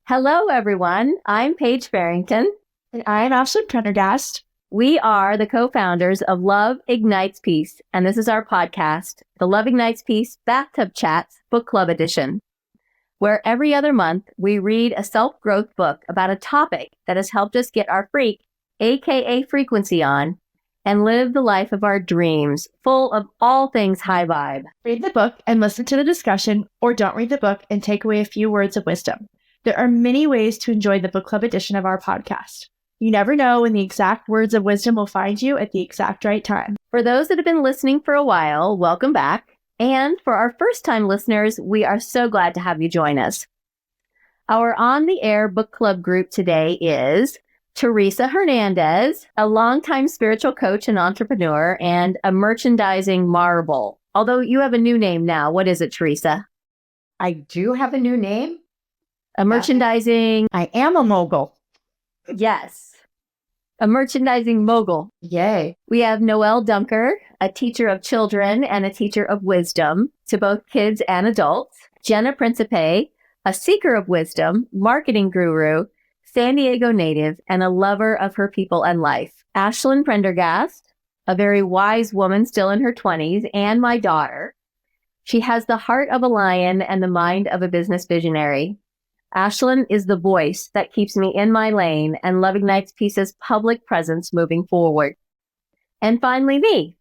Hello, everyone. I'm Paige Farrington. And I'm Ashlyn Prendergast. We are the co-founders of Love Ignites Peace, and this is our podcast, the Love Ignites Peace Bathtub Chats Book Club Edition, where every other month we read a self-growth book about a topic that has helped us get our freak, aka frequency, on and live the life of our dreams, full of all things high vibe. Read the book and listen to the discussion, or don't read the book and take away a few words of wisdom. There are many ways to enjoy the book club edition of our podcast. You never know when the exact words of wisdom will find you at the exact right time. For those that have been listening for a while, welcome back. And for our first-time listeners, we are so glad to have you join us. Our on-the-air book club group today is Teresa Hernandez, a longtime spiritual coach and entrepreneur, and a merchandising marvel. Although you have a new name now. What is it, Teresa? I do have a new name. A merchandising... I am a mogul. Yes. A merchandising mogul. Yay. We have Noelle Dunker, a teacher of children and a teacher of wisdom to both kids and adults. Jenna Principe, a seeker of wisdom, marketing guru, San Diego native, and a lover of her people and life. Ashlyn Prendergast, a very wise woman still in her 20s, and my daughter. She has the heart of a lion and the mind of a business visionary. Ashlyn is the voice that keeps me in my lane and Love Ignites Peace's public presence moving forward. And finally, me,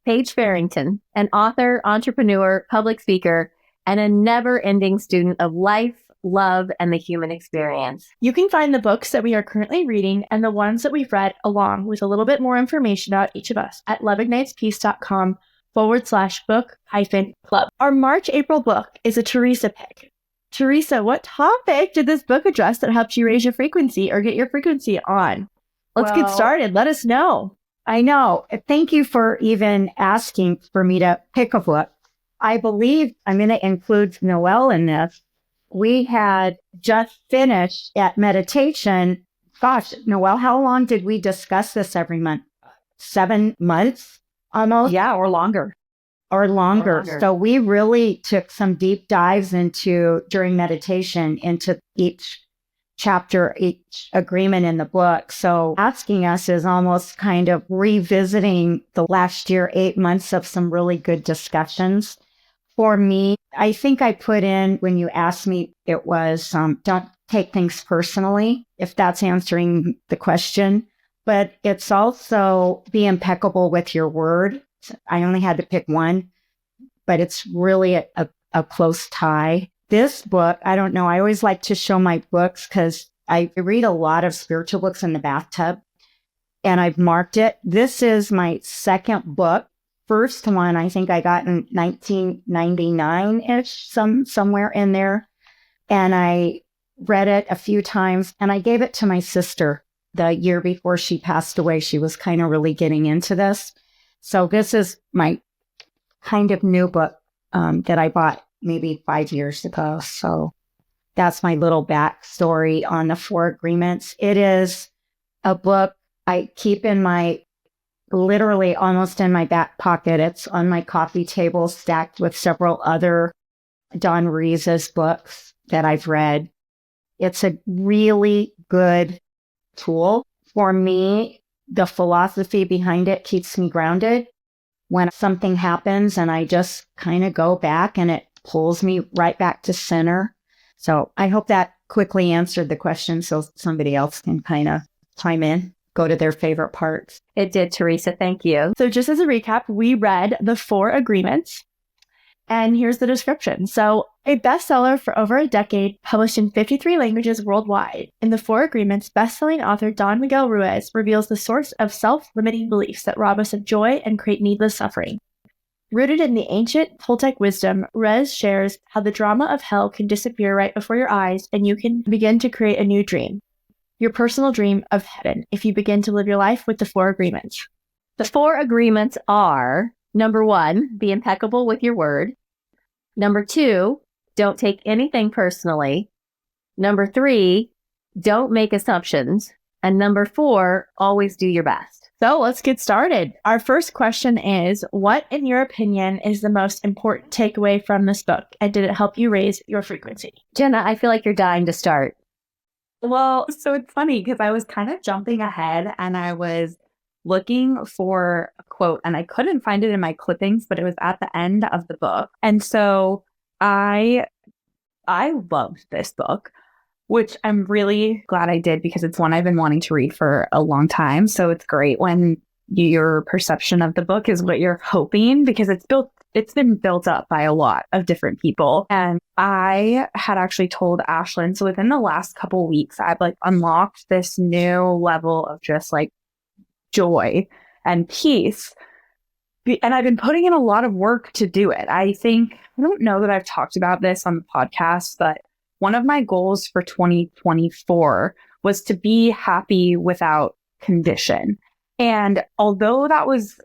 Paige Farrington, an author, entrepreneur, public speaker, and a never-ending student of life, love, and the human experience. You can find the books that we are currently reading and the ones that we've read, along with a little bit more information about each of us at loveignitespeace.com/book-club. Our March-April book is a Teresa pick. Teresa, what topic did this book address that helped you raise your frequency or get your frequency on? Let's get started. Let us know. I know. Thank you for even asking for me to pick a book. I believe I'm going to include Noelle in this. We had just finished at meditation. Gosh, Noelle, how long did we discuss this every month? 7 months almost? Yeah, or longer. Or longer. So we really took some deep dives during meditation, into each chapter, each agreement in the book. So asking us is almost kind of revisiting the last year, 8 months of some really good discussions. For me, I think I put in, when you asked me, it was don't take things personally, if that's answering the question. But it's also be impeccable with your word. I only had to pick one, but it's really a close tie. This book, I don't know, I always like to show my books because I read a lot of spiritual books in the bathtub, and I've marked it. This is my second book. First one, I think I got in 1999-ish, somewhere in there. And I read it a few times, and I gave it to my sister the year before she passed away. She was kind of really getting into this. So this is my kind of new book that I bought maybe 5 years ago. So that's my little backstory on the 4 agreements. It is a book I keep literally almost in my back pocket. It's on my coffee table, stacked with several other Don Ruiz's books that I've read. It's a really good tool for me. The philosophy behind it keeps me grounded when something happens, and I just kind of go back and it pulls me right back to center. So I hope that quickly answered the question so somebody else can kind of chime in, go to their favorite parts. It did, Teresa. Thank you. So just as a recap, we read the 4 agreements. And here's the description. So, a bestseller for over a decade, published in 53 languages worldwide. In the 4 agreements, bestselling author Don Miguel Ruiz reveals the source of self-limiting beliefs that rob us of joy and create needless suffering. Rooted in the ancient Toltec wisdom, Ruiz shares how the drama of hell can disappear right before your eyes, and you can begin to create a new dream. Your personal dream of heaven, if you begin to live your life with the 4 agreements. The 4 agreements are: number 1, be impeccable with your word. Number 2, don't take anything personally. Number 3, don't make assumptions. And number 4, always do your best. So let's get started. Our first question is, what, in your opinion, is the most important takeaway from this book? And did it help you raise your frequency? Jenna, I feel like you're dying to start. Well, so it's funny because I was kind of jumping ahead and I was looking for a quote and I couldn't find it in my clippings, but it was at the end of the book. And so I I loved this book, which I'm really glad I did because it's one I've been wanting to read for a long time. So it's great when your perception of the book is what you're hoping because it's been built up by a lot of different people. And I had actually told Ashlyn, so within the last couple weeks, I've like unlocked this new level of just like joy and peace. And I've been putting in a lot of work to do it. I don't know that I've talked about this on the podcast, but one of my goals for 2024 was to be happy without condition. And although that was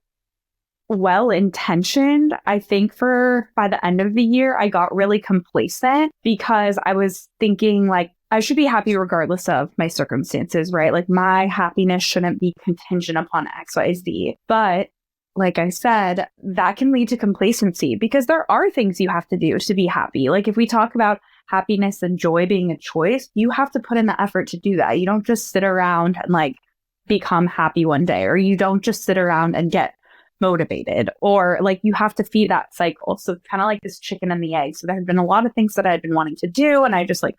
well intentioned, I think by the end of the year, I got really complacent because I was thinking like, I should be happy regardless of my circumstances, right? Like my happiness shouldn't be contingent upon XYZ. But like I said, that can lead to complacency because there are things you have to do to be happy. Like if we talk about happiness and joy being a choice, you have to put in the effort to do that. You don't just sit around and like become happy one day, or you don't just sit around and get motivated, or like you have to feed that cycle. So it's kind of like this chicken and the egg. So there had been a lot of things that I had been wanting to do, and I just like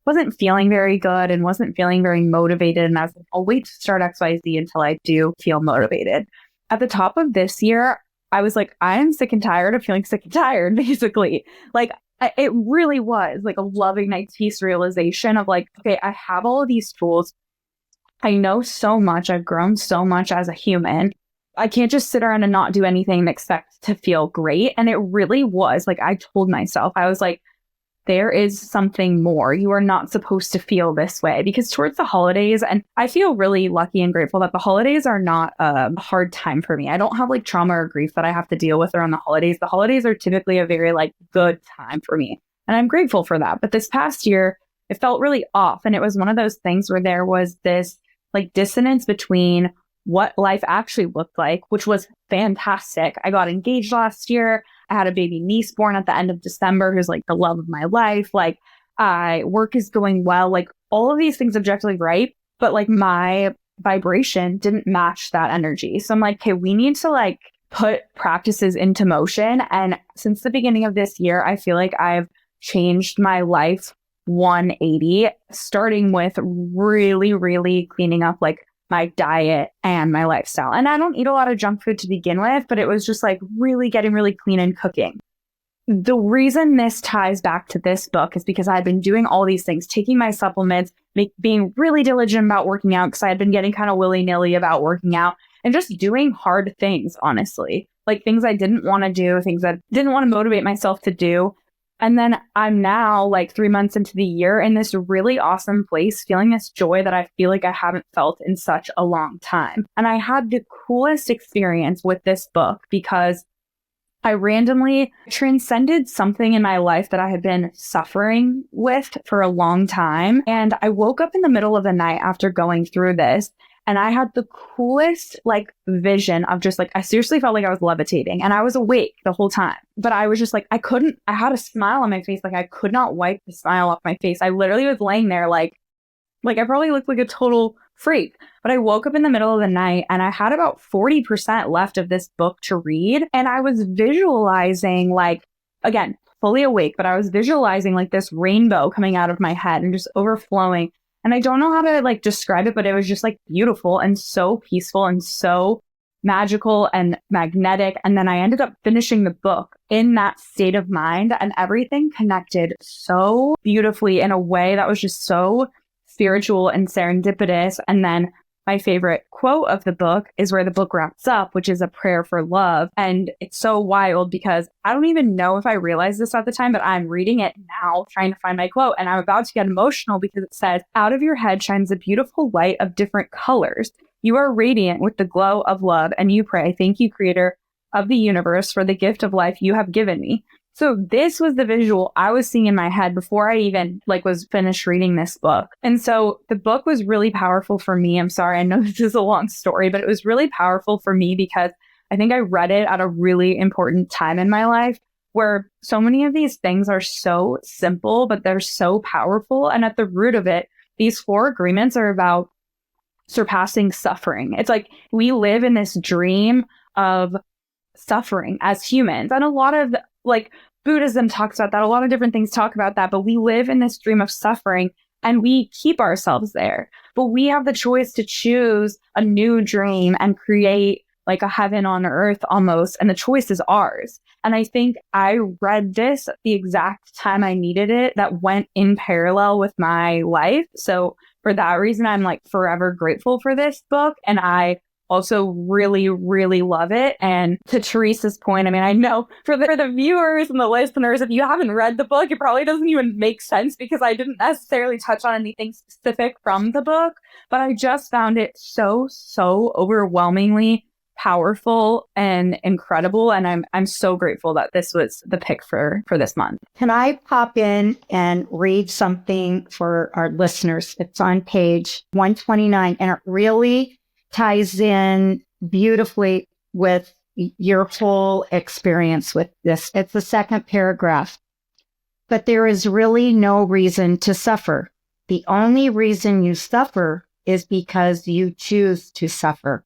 wasn't feeling very good and wasn't feeling very motivated. And I was like, I'll wait to start XYZ until I do feel motivated. At the top of this year, I was like, I am sick and tired of feeling sick and tired, basically. Like, it really was like a loving night's peace realization of like, okay, I have all of these tools. I know so much. I've grown so much as a human. I can't just sit around and not do anything and expect to feel great. And it really was like, I told myself, I was like, there is something more. You are not supposed to feel this way because towards the holidays, and I feel really lucky and grateful that the holidays are not a hard time for me. I don't have like trauma or grief that I have to deal with around the holidays. The holidays are typically a very like good time for me. And I'm grateful for that. But this past year, it felt really off. And it was one of those things where there was this like dissonance between what life actually looked like, which was fantastic. I got engaged last year. I had a baby niece born at the end of December who's like the love of my life. Like work is going well, like all of these things objectively right. But like my vibration didn't match that energy. So I'm like, okay, we need to like put practices into motion. And since the beginning of this year, I feel like I've changed my life 180, starting with really, really cleaning up like my diet and my lifestyle. And I don't eat a lot of junk food to begin with, but it was just like really getting really clean and cooking. The reason this ties back to this book is because I'd been doing all these things, taking my supplements, being really diligent about working out because I had been getting kind of willy-nilly about working out and just doing hard things, honestly, like things I didn't want to do, things I didn't want to motivate myself to do. And then I'm now like 3 months into the year in this really awesome place, feeling this joy that I feel like I haven't felt in such a long time. And I had the coolest experience with this book because I randomly transcended something in my life that I had been suffering with for a long time. And I woke up in the middle of the night after going through this. And I had the coolest like vision of just like, I seriously felt like I was levitating and I was awake the whole time. But I was just like, I had a smile on my face. Like I could not wipe the smile off my face. I literally was laying there like I probably looked like a total freak. But I woke up in the middle of the night and I had about 40% left of this book to read. And I was visualizing like, again, fully awake, but I was visualizing like this rainbow coming out of my head and just overflowing. And I don't know how to like describe it, but it was just like beautiful and so peaceful and so magical and magnetic. And then I ended up finishing the book in that state of mind and everything connected so beautifully in a way that was just so spiritual and serendipitous. And then my favorite quote of the book is where the book wraps up, which is a prayer for love. And it's so wild because I don't even know if I realized this at the time, but I'm reading it now, trying to find my quote. And I'm about to get emotional because it says, out of your head shines a beautiful light of different colors. You are radiant with the glow of love. And you pray, thank you, creator of the universe, for the gift of life you have given me. So this was the visual I was seeing in my head before I even was finished reading this book. And so the book was really powerful for me. I'm sorry, I know this is a long story, but it was really powerful for me because I think I read it at a really important time in my life where so many of these things are so simple, but they're so powerful. And at the root of it, these 4 agreements are about surpassing suffering. It's like we live in this dream of suffering as humans. And a lot of like Buddhism talks about that. A lot of different things talk about that. But we live in this dream of suffering and we keep ourselves there. But we have the choice to choose a new dream and create like a heaven on earth almost. And the choice is ours. And I think I read this at the exact time I needed it, that went in parallel with my life. So for that reason, I'm like forever grateful for this book. And I also really, really love it. And to Teresa's point, I mean, I know for the viewers and the listeners, if you haven't read the book, it probably doesn't even make sense because I didn't necessarily touch on anything specific from the book, but I just found it so overwhelmingly powerful and incredible. And I'm so grateful that this was the pick for this month. Can I pop in and read something for our listeners? It's on page 129, and it really ties in beautifully with your whole experience with this. It's the second paragraph. But there is really no reason to suffer. The only reason you suffer is because you choose to suffer.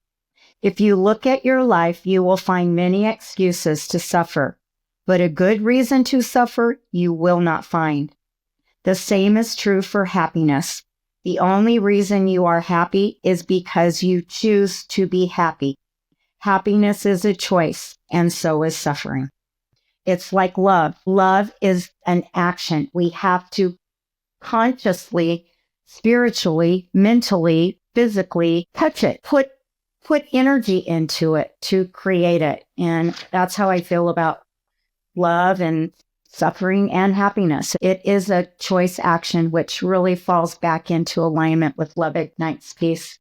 If you look at your life, you will find many excuses to suffer, but a good reason to suffer you will not find. The same is true for happiness. The only reason you are happy is because you choose to be happy. Happiness is a choice, and so is suffering. It's like love. Love is an action. We have to consciously, spiritually, mentally, physically touch it, put energy into it to create it. And that's how I feel about love and suffering and happiness. It is a choice action, which really falls back into alignment with Love Ignites Peace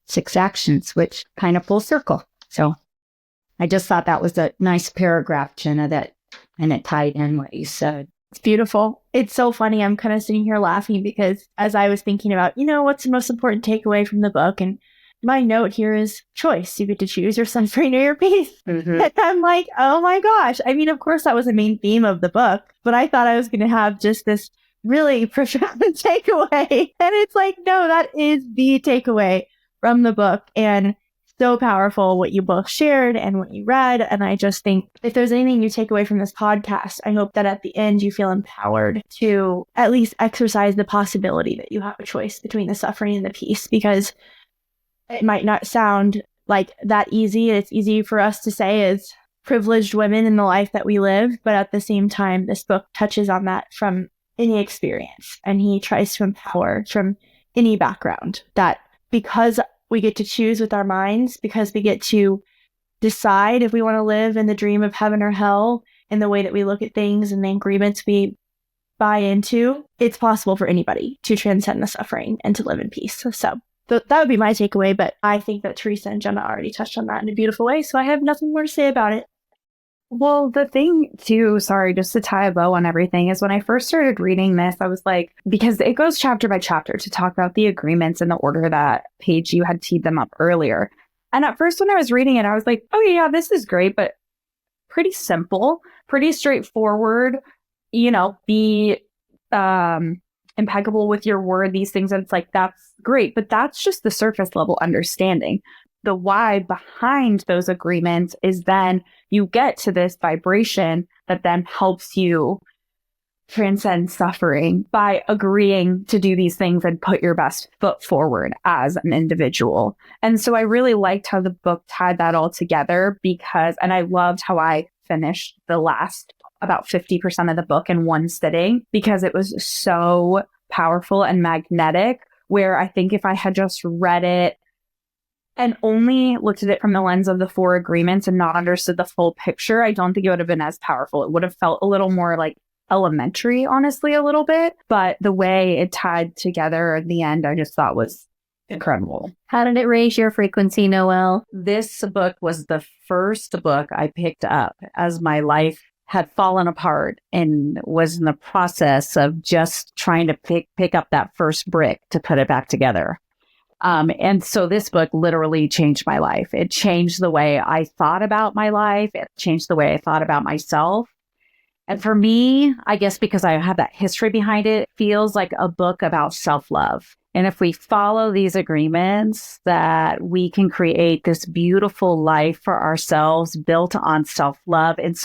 6 actions, which kind of full circle. So I just thought that was a nice paragraph, Jenna, and it tied in what you said. It's beautiful. It's so funny. I'm kind of sitting here laughing because as I was thinking about, what's the most important takeaway from the book? And my note here is choice. You get to choose your suffering or your peace. Mm-hmm. And I'm like, oh my gosh. I mean, of course, that was the main theme of the book, but I thought I was going to have just this really profound takeaway. And it's like, no, that is the takeaway from the book. And so powerful what you both shared and what you read. And I just think if there's anything you take away from this podcast, I hope that at the end you feel empowered to at least exercise the possibility that you have a choice between the suffering and the peace, because it might not sound like that easy. It's easy for us to say as privileged women in the life that we live. But at the same time, this book touches on that from any experience. And he tries to empower from any background that because we get to choose with our minds, because we get to decide if we want to live in the dream of heaven or hell in the way that we look at things and the agreements we buy into, it's possible for anybody to transcend the suffering and to live in peace. So that would be my takeaway, but I think that Teresa and Jenna already touched on that in a beautiful way, so I have nothing more to say about it. Well, the thing too, sorry, just to tie a bow on everything, is when I first started reading this, I was like, because it goes chapter by chapter to talk about the agreements in the order that Paige, you had teed them up earlier. And at first when I was reading it, I was like, oh yeah, this is great, but pretty simple, pretty straightforward, be impeccable with your word, these things. And it's like, that's great, but that's just the surface level understanding. The why behind those agreements is then you get to this vibration that then helps you transcend suffering by agreeing to do these things and put your best foot forward as an individual. And so I really liked how the book tied that all together and I loved how I finished the last about 50% of the book in one sitting, because it was so powerful and magnetic, where I think if I had just read it and only looked at it from the lens of the 4 agreements and not understood the full picture, I don't think it would have been as powerful. It would have felt a little more like elementary, honestly, a little bit. But the way it tied together at the end, I just thought was incredible. How did it raise your frequency, Noelle? This book was the first book I picked up as my life had fallen apart and was in the process of just trying to pick up that first brick to put it back together. And so this book literally changed my life. It changed the way I thought about my life. It changed the way I thought about myself. And for me, I guess because I have that history behind it, it feels like a book about self-love. And if we follow these agreements, that we can create this beautiful life for ourselves built on self-love and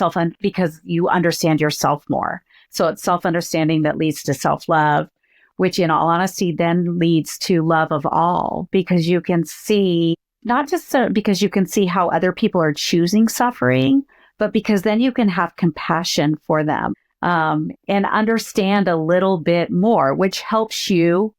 because you understand yourself more. So it's self-understanding that leads to self-love, which in all honesty then leads to love of all, because you can see, not just because you can see how other people are choosing suffering, but because then you can have compassion for them and understand a little bit more, which helps you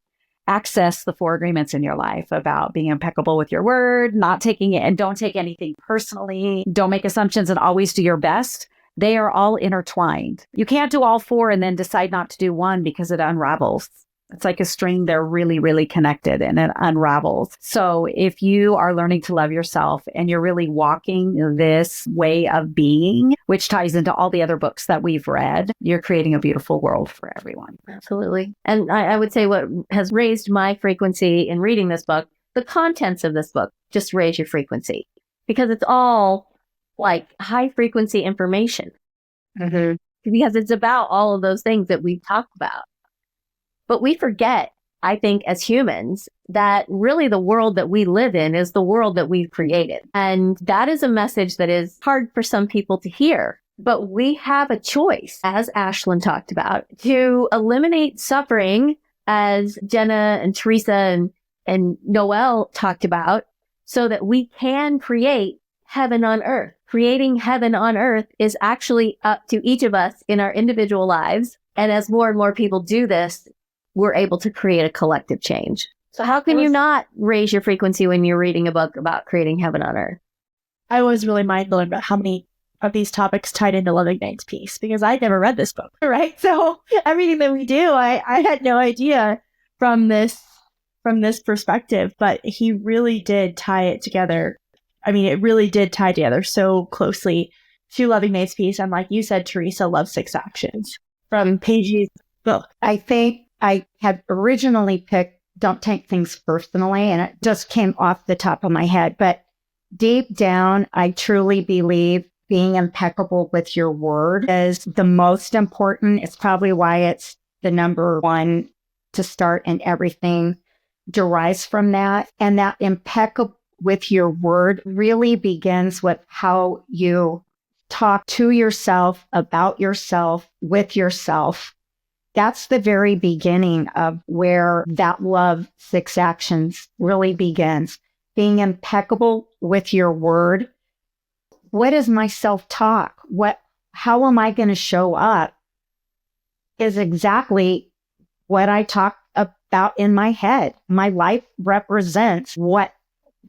access the 4 agreements in your life about being impeccable with your word, not taking it and don't take anything personally, don't make assumptions and always do your best. They are all intertwined. You can't do all 4 and then decide not to do one because it unravels. It's like a string. They're really, really connected and it unravels. So if you are learning to love yourself and you're really walking this way of being, which ties into all the other books that we've read, you're creating a beautiful world for everyone. Absolutely. And I would say what has raised my frequency in reading this book, the contents of this book, just raise your frequency because it's all like high frequency information. Mm-hmm. Because it's about all of those things that we've talked about. But we forget, I think, as humans, that really the world that we live in is the world that we've created. And that is a message that is hard for some people to hear. But we have a choice, as Ashlyn talked about, to eliminate suffering, as Jenna and Teresa and Noelle talked about, so that we can create heaven on earth. Creating heaven on earth is actually up to each of us in our individual lives. And as more and more people do this, we're able to create a collective change. So how can you not raise your frequency when you're reading a book about creating heaven on earth? I was really mind-blown about how many of these topics tied into Love Ignites Peace because I'd never read this book, right? So everything that we do, I had no idea from this perspective, but he really did tie it together. I mean, it really did tie together so closely to Love Ignites Peace. And like you said, Teresa, Love 6 Actions from Paige's book. I think I had originally picked Don't Take Things Personally, and it just came off the top of my head. But deep down, I truly believe being impeccable with your word is the most important. It's probably why it's the number 1 to start, and everything derives from that. And that impeccable with your word really begins with how you talk to yourself, about yourself, with yourself. That's the very beginning of where that Love 6 Actions really begins. Being impeccable with your word. What is my self-talk? How am I going to show up is exactly what I talk about in my head. My life represents what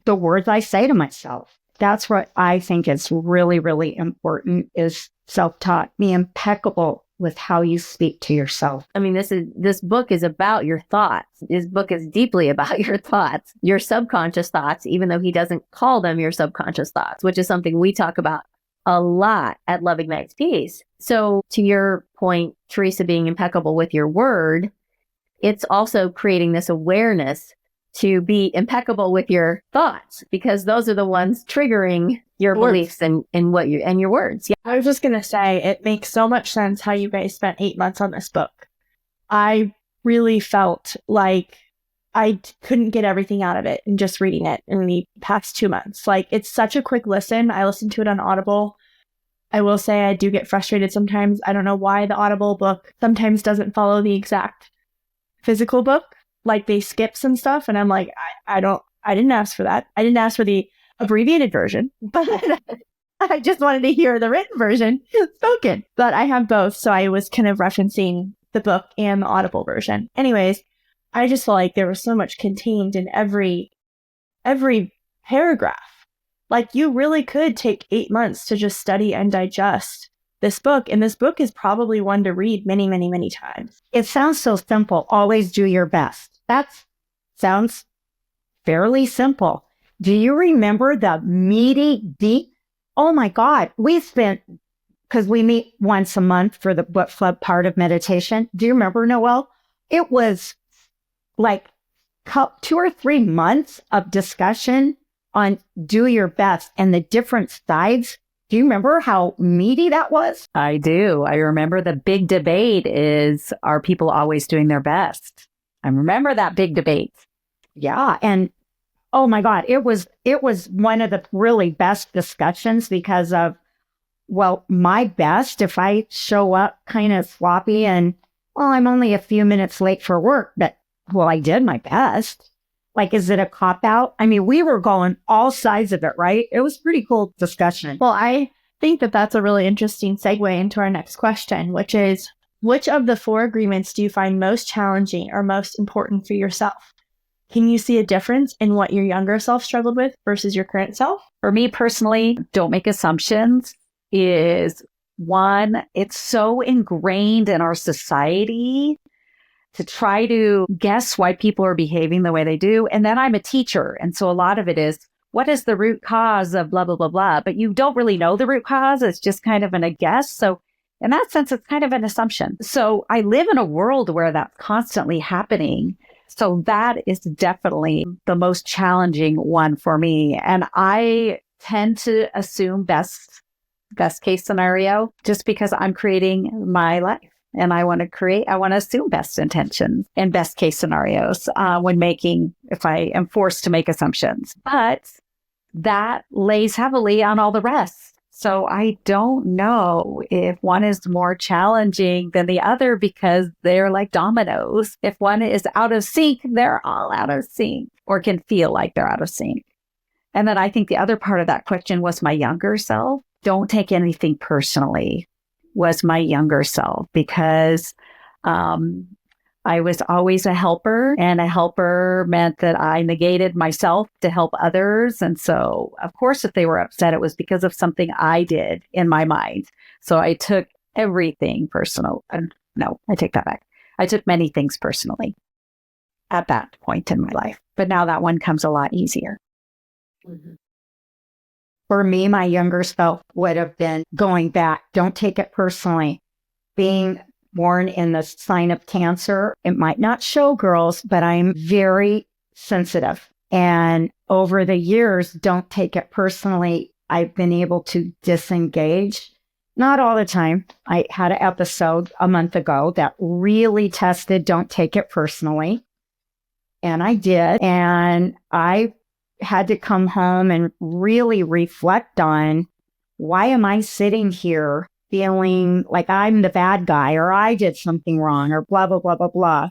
the words I say to myself. That's what I think is really, really important is self-talk. Be impeccable with how you speak to yourself. I mean, this book is about your thoughts. This book is deeply about your thoughts, your subconscious thoughts, even though he doesn't call them your subconscious thoughts, which is something we talk about a lot at Love Ignites Peace. So to your point, Teresa, being impeccable with your word, it's also creating this awareness to be impeccable with your thoughts, because those are the ones triggering your beliefs and your words. Yeah. I was just going to say, it makes so much sense how you guys spent 8 months on this book. I really felt like I couldn't get everything out of it in just reading it in the past 2 months. Like, it's such a quick listen. I listened to it on Audible. I will say I do get frustrated sometimes. I don't know why the Audible book sometimes doesn't follow the exact physical book. Like, they skip some stuff, and I'm like, I didn't ask for that. I didn't ask for the abbreviated version, but I just wanted to hear the written version spoken. But I have both, so I was kind of referencing the book and the Audible version. Anyways, I just felt like there was so much contained in every paragraph. Like, you really could take 8 months to just study and digest this book, and this book is probably one to read many, many, many times. It sounds so simple. Always do your best. That sounds fairly simple. Do you remember the meaty, deep? Oh my God. Because we meet once a month for the book club part of meditation. Do you remember, Noelle? It was like 2 or 3 months of discussion on do your best and the different sides Do you remember how meaty that was? I do. I remember the big debate is, are people always doing their best? I remember that big debate. Yeah. And oh my God, it was one of the really best discussions because of, well, my best, if I show up kind of sloppy and, well, I'm only a few minutes late for work, but well, I did my best. Like, is it a cop out? I mean, we were going all sides of it, right? It was pretty cool discussion. Well, I think that that's a really interesting segue into our next question, which is, which of the 4 agreements do you find most challenging or most important for yourself? Can you see a difference in what your younger self struggled with versus your current self? For me personally, don't make assumptions is one, it's so ingrained in our society to try to guess why people are behaving the way they do. And then I'm a teacher. And so a lot of it is, what is the root cause of blah, blah, blah, blah? But you don't really know the root cause. It's just kind of a guess. So in that sense, it's kind of an assumption. So I live in a world where that's constantly happening. So that is definitely the most challenging one for me. And I tend to assume best case scenario just because I'm creating my life. And I want to assume best intentions and best case scenarios if I am forced to make assumptions. But that lays heavily on all the rest. So I don't know if one is more challenging than the other because they're like dominoes. If one is out of sync, they're all out of sync or can feel like they're out of sync. And then I think the other part of that question was my younger self. Don't take anything personally. Was my younger self because I was always a helper, and a helper meant that I negated myself to help others. And so, of course, if they were upset, it was because of something I did in my mind. So I took everything personal. No, I take that back. I took many things personally at that point in my life. But now that one comes a lot easier. Mm-hmm. For me, my younger self would have been going back. Don't take it personally. Being born in the sign of Cancer, it might not show, girls, but I'm very sensitive. And over the years, don't take it personally. I've been able to disengage. Not all the time. I had an episode a month ago that really tested don't take it personally. And I did. And I had to come home and really reflect on, why am I sitting here feeling like I'm the bad guy or I did something wrong or blah, blah, blah, blah, blah.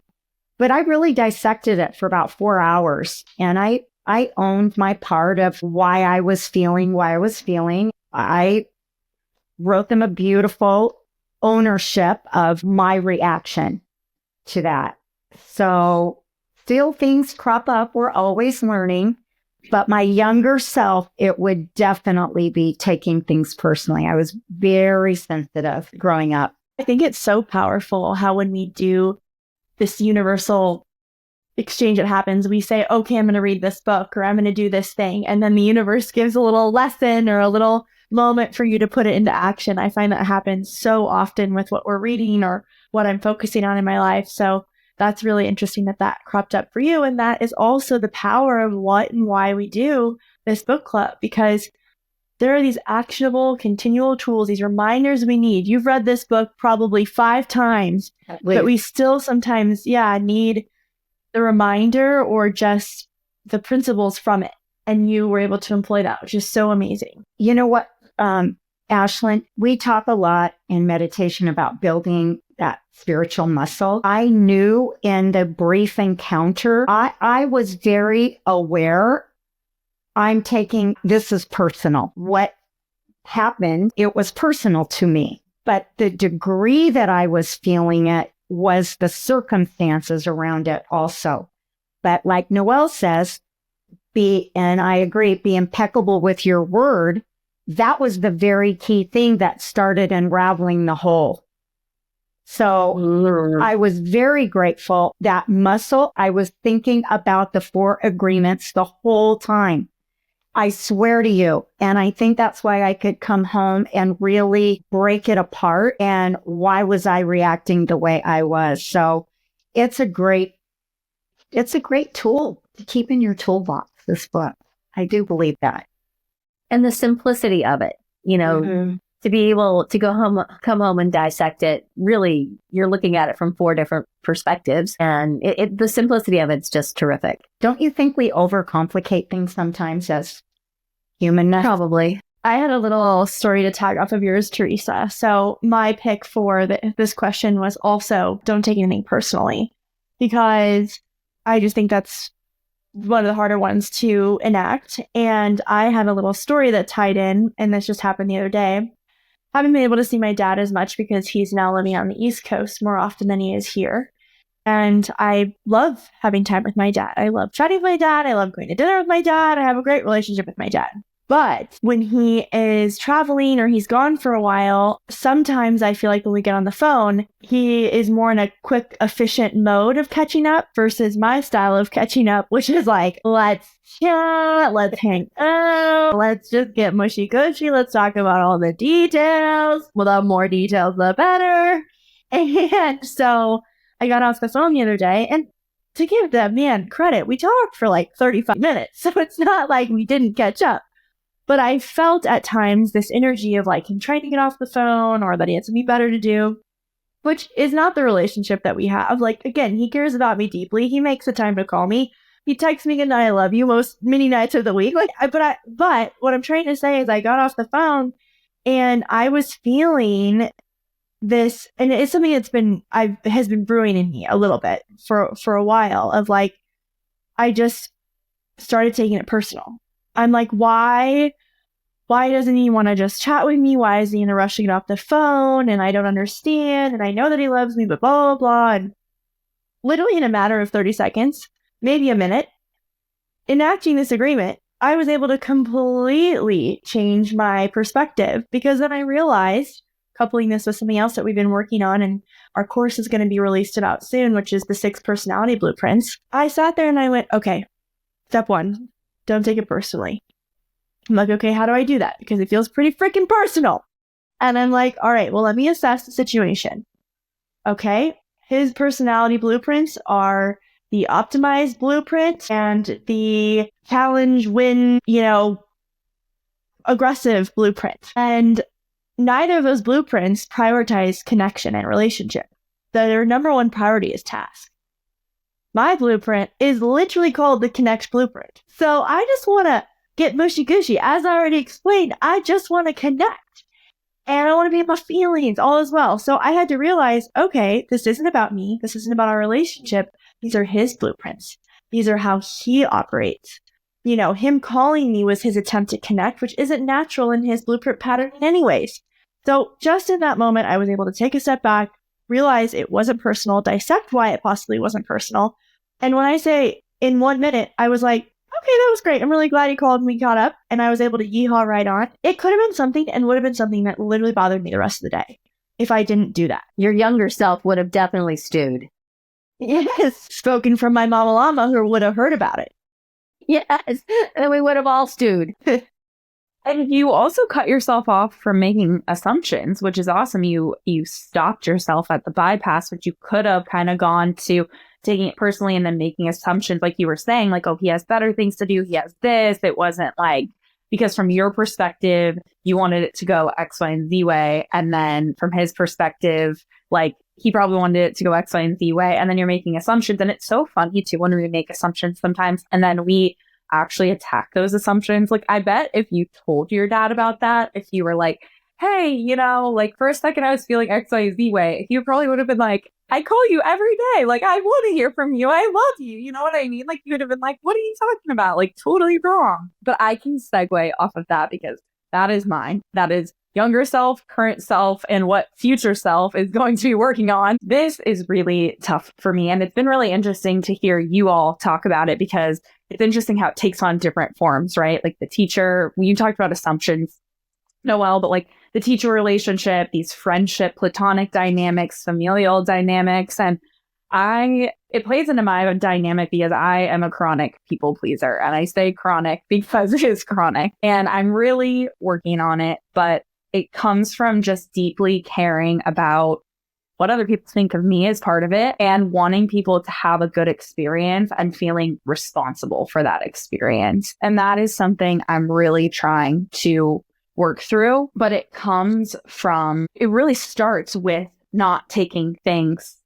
But I really dissected it for about 4 hours. And I owned my part of why I was feeling. I wrote them a beautiful ownership of my reaction to that. So still things crop up. We're always learning. But my younger self, it would definitely be taking things personally. I was very sensitive growing up. I think it's so powerful how when we do this universal exchange that happens, we say, okay, I'm going to read this book or I'm going to do this thing. And then the universe gives a little lesson or a little moment for you to put it into action. I find that happens so often with what we're reading or what I'm focusing on in my life. So that's really interesting that cropped up for you. And that is also the power of what and why we do this book club, because there are these actionable, continual tools, these reminders we need. You've read this book probably 5 times, but we still sometimes, need the reminder or just the principles from it. And you were able to employ that, which is so amazing. You know what, Ashlyn, we talk a lot in meditation about building that spiritual muscle. I knew in the brief encounter, I was very aware. I'm taking, this is personal. What happened, it was personal to me. But the degree that I was feeling it was the circumstances around it also. But like Noelle says, and I agree, be impeccable with your word. That was the very key thing that started unraveling the whole. So I was very grateful. That muscle, I was thinking about the 4 agreements the whole time. I swear to you. And I think that's why I could come home and really break it apart. And why was I reacting the way I was? So it's a great tool to keep in your toolbox, this book. I do believe that. And the simplicity of it. you know, Mhm. to be able to come home and dissect it, really, you're looking at it from 4 different perspectives. And the simplicity of it's just terrific. Don't you think we overcomplicate things sometimes as humanness? Probably. I had a little story to tag off of yours, Teresa. So my pick for this question was also don't take anything personally, because I just think that's one of the harder ones to enact. And I had a little story that tied in, and this just happened the other day. Haven't been able to see my dad as much because he's now living on the East Coast more often than he is here. And I love having time with my dad. I love chatting with my dad. I love going to dinner with my dad. I have a great relationship with my dad. But when he is traveling or he's gone for a while, sometimes I feel like when we get on the phone, he is more in a quick, efficient mode of catching up versus my style of catching up, which is like, let's chat, let's hang out, let's just get mushy gushy, let's talk about all the details. Well, the more details, the better. And so I got off the phone the other day, and to give that man credit, we talked for like 35 minutes. So it's not like we didn't catch up. But I felt at times this energy of like him trying to get off the phone or that he had something better to do, which is not the relationship that we have. Like, again, he cares about me deeply. He makes the time to call me. He texts me good night, I love you many nights of the week. But what I'm trying to say is I got off the phone and I was feeling this, and it's something has been brewing in me a little bit for a while of like, I just started taking it personal. I'm like, why doesn't he want to just chat with me? Why is he in a rush to get off the phone? And I don't understand. And I know that he loves me, but blah, blah, blah. And literally in a matter of 30 seconds, maybe a minute, enacting this agreement, I was able to completely change my perspective, because then I realized, coupling this with something else that we've been working on, and our course is going to be released about soon, which is the 6 personality blueprints. I sat there and I went, okay, step 1. Don't take it personally. I'm like, okay, how do I do that? Because it feels pretty freaking personal. And I'm like, all right, well, let me assess the situation. Okay, his personality blueprints are the optimized blueprint and the challenge, win, aggressive blueprint. And neither of those blueprints prioritize connection and relationship. Their number one priority is task. My blueprint is literally called the Connect Blueprint. So I just want to get mushy gushy. As I already explained, I just want to connect. And I want to be in my feelings all as well. So I had to realize, okay, this isn't about me. This isn't about our relationship. These are his blueprints. These are how he operates. Him calling me was his attempt to connect, which isn't natural in his blueprint pattern anyways. So just in that moment, I was able to take a step back, realize it wasn't personal, dissect why it possibly wasn't personal. And when I say in 1 minute, I was like, okay, that was great. I'm really glad he called and we caught up, and I was able to yeehaw right on. It could have been something and would have been something that literally bothered me the rest of the day if I didn't do that. Your younger self would have definitely stewed. Yes, spoken from my mama llama who would have heard about it. Yes, and we would have all stewed. And you also cut yourself off from making assumptions, which is awesome. You stopped yourself at the bypass, which you could have kind of gone to taking it personally and then making assumptions, like you were saying, like, oh, he has better things to do. He has this. It wasn't like, because from your perspective, you wanted it to go X, Y, and Z way. And then from his perspective, like, he probably wanted it to go X, Y, and Z way. And then you're making assumptions. And it's so funny too when we make assumptions sometimes. And then we actually attack those assumptions. Like, I bet if you told your dad about that, if you were like, hey, like for a second I was feeling X, Y, Z way, you probably would have been like, I call you every day. Like, I want to hear from you. I love you. You know what I mean? Like, you would have been like, what are you talking about? Like, totally wrong. But I can segue off of that because that is mine. That is younger self, current self, and what future self is going to be working on. This is really tough for me. And it's been really interesting to hear you all talk about it, because it's interesting how it takes on different forms, right? Like the teacher, you talked about assumptions, Noelle, but like the teacher relationship, these friendship, platonic dynamics, familial dynamics. And it plays into my dynamic because I am a chronic people pleaser. And I say chronic because it is chronic. And I'm really working on it, but it comes from just deeply caring about what other people think of me as part of it, and wanting people to have a good experience and feeling responsible for that experience. And that is something I'm really trying to work through, but it really starts with not taking things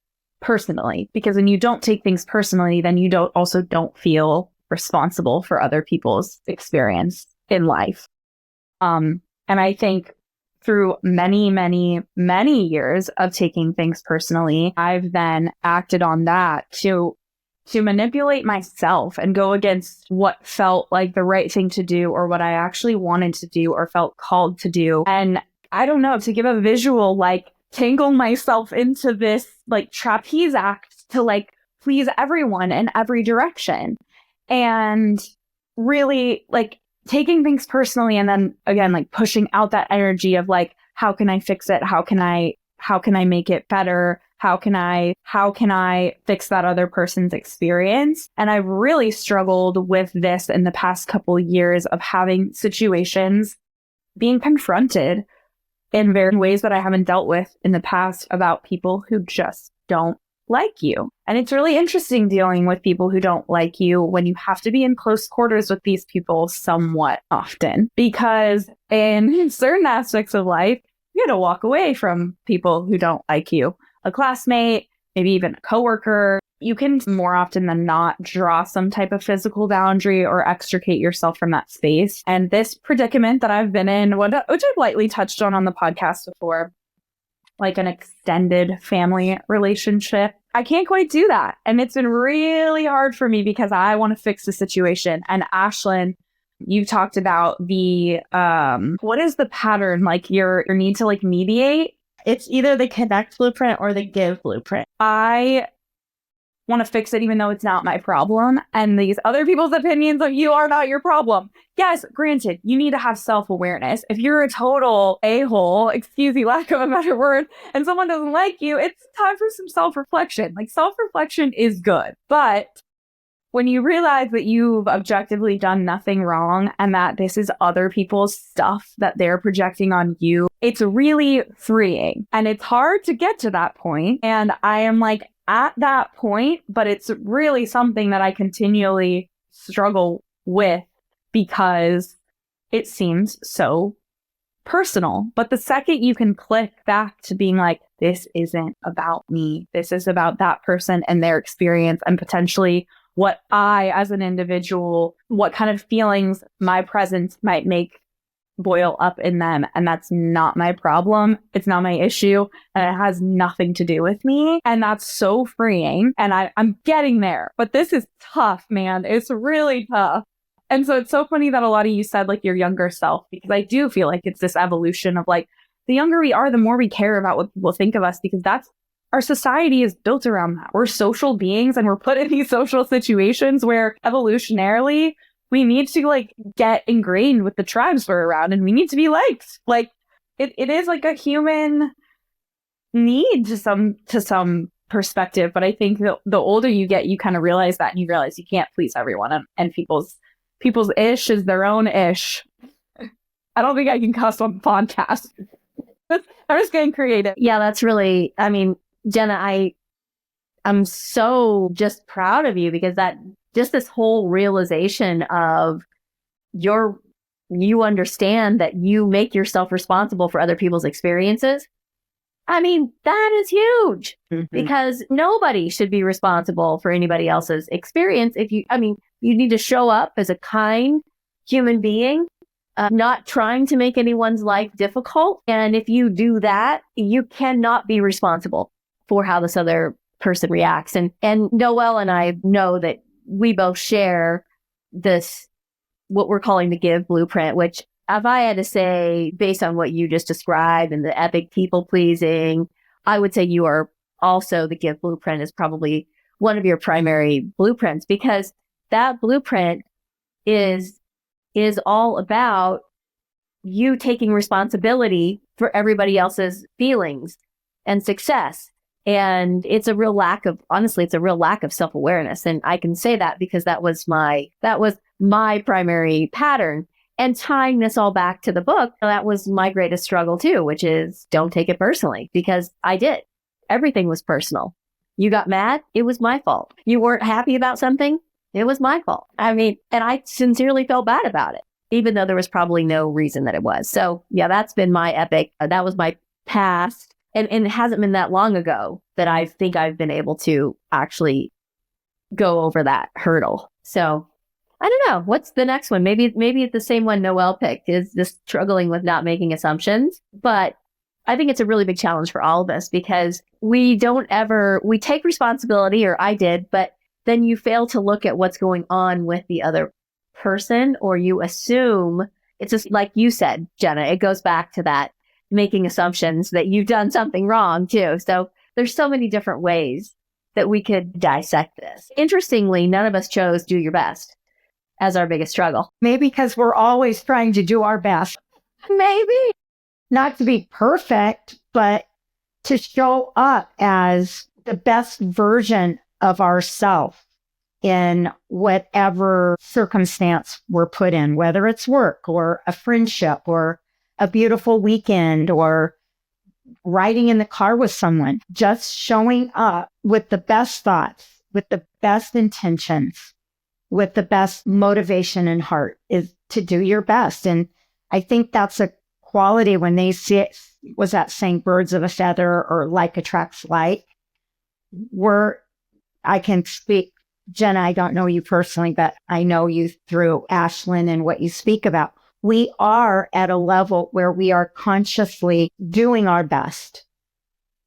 personally, because when you don't take things personally, then you don't feel responsible for other people's experience in life. And I think through many, many, many years of taking things personally, I've then acted on that to manipulate myself and go against what felt like the right thing to do, or what I actually wanted to do or felt called to do. And I don't know, to give a visual, like tangle myself into this like trapeze act to like please everyone in every direction, and really like taking things personally, and then again like pushing out that energy of like, how can I fix it? How can I make it better? How can I fix that other person's experience? And I've really struggled with this in the past couple of years of having situations being confronted in various ways that I haven't dealt with in the past about people who just don't like you. And it's really interesting dealing with people who don't like you when you have to be in close quarters with these people somewhat often, because in certain aspects of life, you got to walk away from people who don't like you. A classmate, maybe even a coworker. You can more often than not draw some type of physical boundary or extricate yourself from that space. And this predicament that I've been in, which I've lightly touched on the podcast before, like an extended family relationship, I can't quite do that. And it's been really hard for me because I want to fix the situation. And Ashlyn, you talked about the, what is the pattern? Like your need to like mediate? It's either the connect blueprint or the give blueprint. I want to fix it even though it's not my problem. And these other people's opinions of you are not your problem. Yes, granted, you need to have self-awareness. If you're a total a-hole, excuse me, lack of a better word, and someone doesn't like you, it's time for some self-reflection. Like self-reflection is good. But when you realize that you've objectively done nothing wrong and that this is other people's stuff that they're projecting on you, it's really freeing. And it's hard to get to that point. And I am like at that point, but it's really something that I continually struggle with because it seems so personal. But the second you can click back to being like, this isn't about me, this is about that person and their experience, and potentially what I, as an individual, what kind of feelings my presence might make boil up in them. And that's not my problem. It's not my issue. And it has nothing to do with me. And that's so freeing. And I'm getting there. But this is tough, man. It's really tough. And so it's so funny that a lot of you said like your younger self, because I do feel like it's this evolution of like, the younger we are, the more we care about what people think of us, because that's our society is built around that. We're social beings and we're put in these social situations where evolutionarily we need to like get ingrained with the tribes we're around, and we need to be liked. Like it is like a human need to some perspective. But I think the older you get, you kind of realize that, and you realize you can't please everyone, and people's ish is their own ish. I don't think I can cuss on podcasts. I'm just getting creative. Yeah, that's really, I mean, Jenna, I'm so just proud of you, because that just this whole realization of you understand that you make yourself responsible for other people's experiences. I mean, that is huge, because nobody should be responsible for anybody else's experience. You need to show up as a kind human being, not trying to make anyone's life difficult. And if you do that, you cannot be responsible for how this other person reacts. And Noelle and I know that we both share this, what we're calling the give blueprint, which if I had to say, based on what you just described and the epic people pleasing, I would say you are also, the give blueprint is probably one of your primary blueprints, because that blueprint is all about you taking responsibility for everybody else's feelings and success. And it's a real lack of self-awareness. And I can say that because that was my primary pattern. And tying this all back to the book, that was my greatest struggle too, which is don't take it personally, because I did. Everything was personal. You got mad, it was my fault. You weren't happy about something, it was my fault. I mean, and I sincerely felt bad about it. even though there was probably no reason that it was. So yeah, that's been my epic. That was my past. And it hasn't been that long ago that I think I've been able to actually go over that hurdle. So I don't know. What's the next one? Maybe it's the same one Noelle picked, is just struggling with not making assumptions. But I think it's a really big challenge for all of us, because we take responsibility, or I did, but then you fail to look at what's going on with the other person, or you assume. It's just like you said, Jenna, it goes back to that making assumptions that you've done something wrong too. So there's so many different ways that we could dissect this. Interestingly, none of us chose do your best as our biggest struggle. Maybe because we're always trying to do our best. Maybe. Not to be perfect, but to show up as the best version of ourselves in whatever circumstance we're put in, whether it's work or a friendship or a beautiful weekend or riding in the car with someone. Just showing up with the best thoughts, with the best intentions, with the best motivation and heart, is to do your best. And I think that's a quality when they see it. Was that saying birds of a feather, or like attracts like? I can speak, Jenna, I don't know you personally, but I know you through Ashlyn and what you speak about. We are at a level where we are consciously doing our best.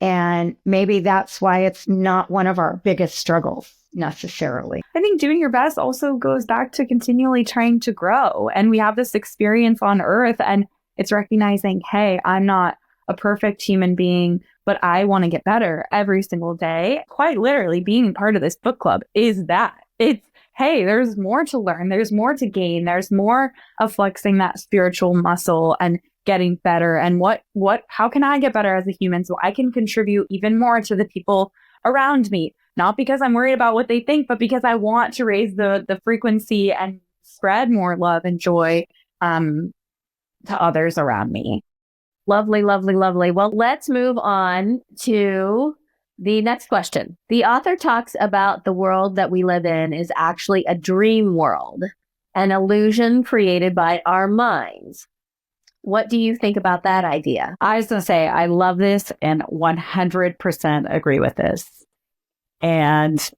And maybe that's why it's not one of our biggest struggles necessarily. I think doing your best also goes back to continually trying to grow. And we have this experience on earth, and it's recognizing, hey, I'm not a perfect human being, but I want to get better every single day. Quite literally, being part of this book club is that. It's, hey, there's more to learn. There's more to gain. There's more of flexing that spiritual muscle and getting better. And how can I get better as a human so I can contribute even more to the people around me? Not because I'm worried about what they think, but because I want to raise the frequency and spread more love and joy to others around me. Lovely, lovely, lovely. Well, let's move on to the next question. The author talks about the world that we live in is actually a dream world, an illusion created by our minds. What do you think about that idea? I was going to say, I love this and 100% agree with this. And